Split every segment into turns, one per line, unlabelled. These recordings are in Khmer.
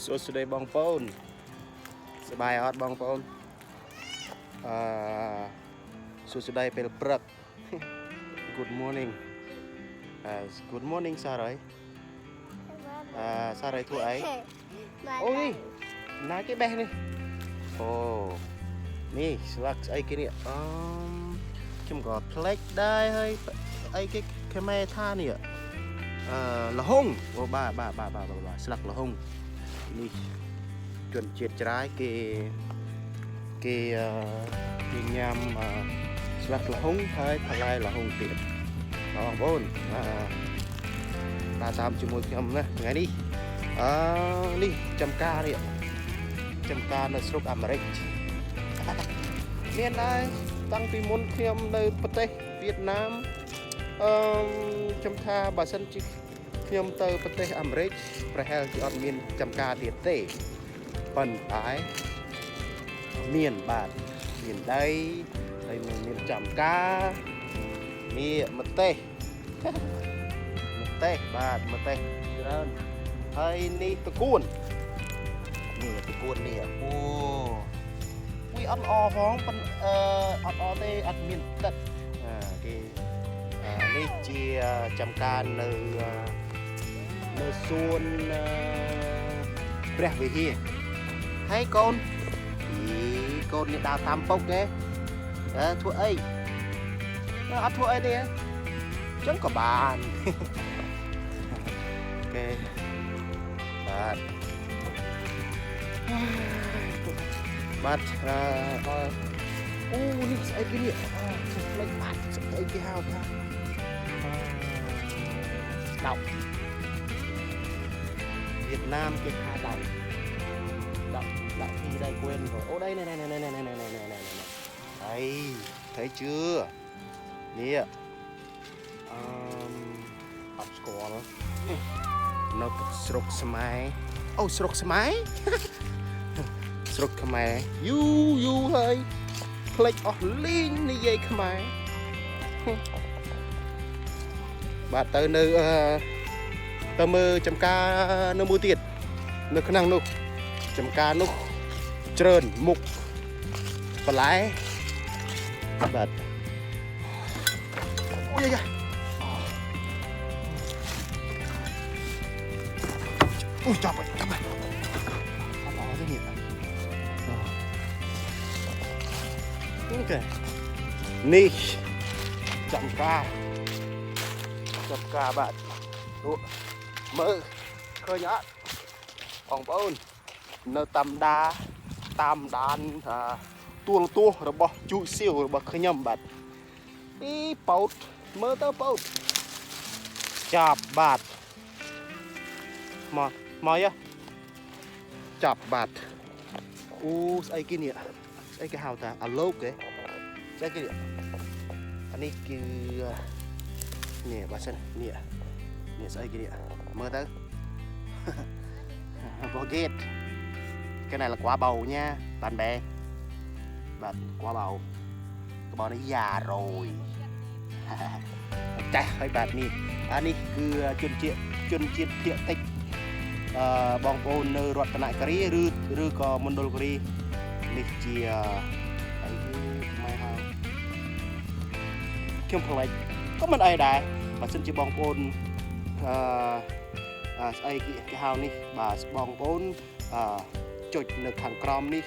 សួស្តីបងប្អូនសប្បាយអត់បងប្អូនសួស្តីពេលព្រឹក Good morning Good morning សារ៉ៃសារ៉ៃធ្វើអីអូយណាគេបេះនេះអូនេះស្លាកស្អីគេនេះខ្ញុំក៏ផ្លេចដែរហើយអីគេខ្មែរថានេះលហុងអូបាទស្លាកលហុងនេះជនជាតិច្រាយគេញ៉ាំស្លាកលហុងហើយផ្លែលហុងទៀតបងប្អូនតាមជាមួយខ្ញុំណាថ្ងៃនេះនេះចំការនេះចំការនៅស្រុកអាមេរិកមានដែរតាំងពីមុនខ្ញុំនៅប្រទេសវៀតណាមខ្ញុំថាបើសិនជាខ្ញុំទៅប្រទេសអាមេរិកប្រហែលជាអត់មានចំការទៀតទេប៉ុន្តែមានបាទមានដីហើយមានចំការនេះម្ទេសបាទម្ទេសច្រើនហើយនេះតកួននេះតកួននេះអូវាអត់ល្អផងប៉ុន្តែអត់ល្អទេអត់មានទឹកគេនេះជាចំការនៅសួនព្រះវិហារហើយកូនកូននេះដើរតាមពុកទេធ្វើអីអត់ធ្វើអីទេចឹងក៏បានអូខេបាទអូនេះស្អីគេនេះផ្លេចបាត់ស្អីគេហៅថាដោកវៀតណាមគេថាដោកពីដៃគួនអូđây này đây thấy chưaនេះអត់ស្គាល់នៅស្រុកខ្មែរអូស្រុកខ្មែរស្រុកខ្មែរយូហើយផ្លេចអស់លីងនិយាយខ្មែរបាទទៅនៅទៅមើលចំការនៅមួយទៀតនៅក្នុងនោះចំការនោះច្រើនមុខបន្លែបាទអូយយ៉ាអូចាប់អត់ទេនេះអូខេនេះចំការបាទមើលឃើញអត់បងប្អូននៅតាមដានទួលទួរបស់ជូសៀវរបស់ខ្ញុំបាទពីប៉ោតមើលទៅប៉ោតចាប់បាទមកយ៉ាចាប់បាទអូស្អីគេនេះស្អីគេហៅថាអាឡូកគេស្អីគេអានេះគឺនេះបើសិននេះស្អីគេនេះមើលទៅForget cái này là quả bầu nha bạn bè bạn quả bầu cái bầu nó già rồi chà hơi bạn nèនេះគឺជនជាតិភាគតិចបងប្អូននៅរដ្ឋនគិរីឬក៏មណ្ឌលគិរីនេះជាអីខ្មែរហៅខ្ញុំផ្លេចក៏មិនអីដែរបើសិនជាបងប្អូនស្អីគេហៅនេះបាទបងប្អូនចុចនៅខាងក្រោមនេះ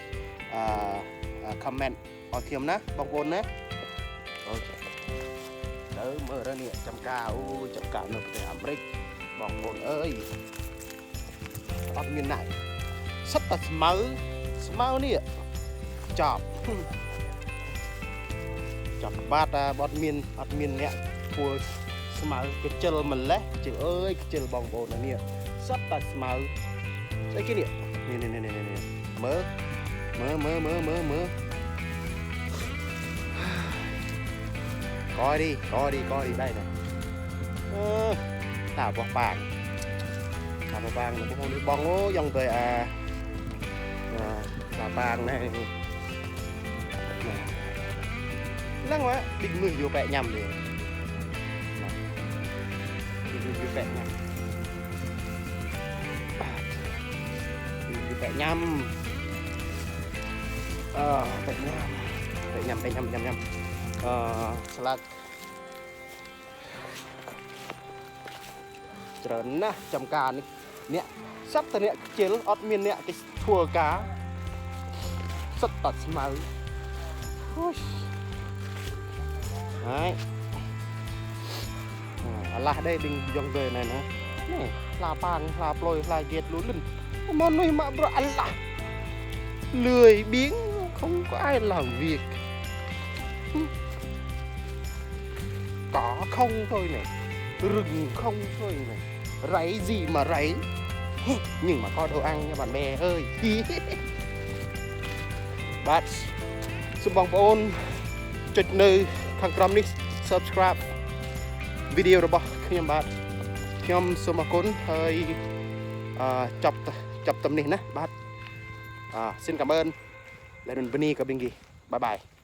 comment ឲ្យខ្ញុំណាបងប្អូនណាទៅមើលរើនេះចំការអូចំការនៅប្រទេសអាមេរិកបងប្អូនអើយអត់មានណាស់សិតតែស្មៅនេះចាប់បាទអត់មានអ្នកធ្វើស្មៅគេជិលម្លេះជិលអើយជិលបងប្អូននេះសិតតែស្មៅស្អីគេនេះមើលកយđi đây này thảo bọc bàng là bông đi bong ô dòng về thảo bàng này lăng quá định người vô vẹ nhầm đi định người vô vẹ nhầm bẹ nhâm bẹ nhâm salad trơn na trong cá nè sắp tới nè chế ót miên nè cái thua cá rất tật máu đấy là đây đừng dòng về này nữa này là pang là ploi là ghét lúa linh món nuôi mà bro ăn là lười biếng không có ai làm việc có không thôi này rừng không thôi này ráy gì mà ráy nhưng mà có đồ ăn nha bạn bè ơi bạn xin bóng ôn chụp nơi thằng Crom ní subscribe video rồi bỏ khi bạnខ្ញុំសូមអរគុណហើយចាប់តំនេះណាបាទxin cảm ơn lại lần Benny và Bingy bye bye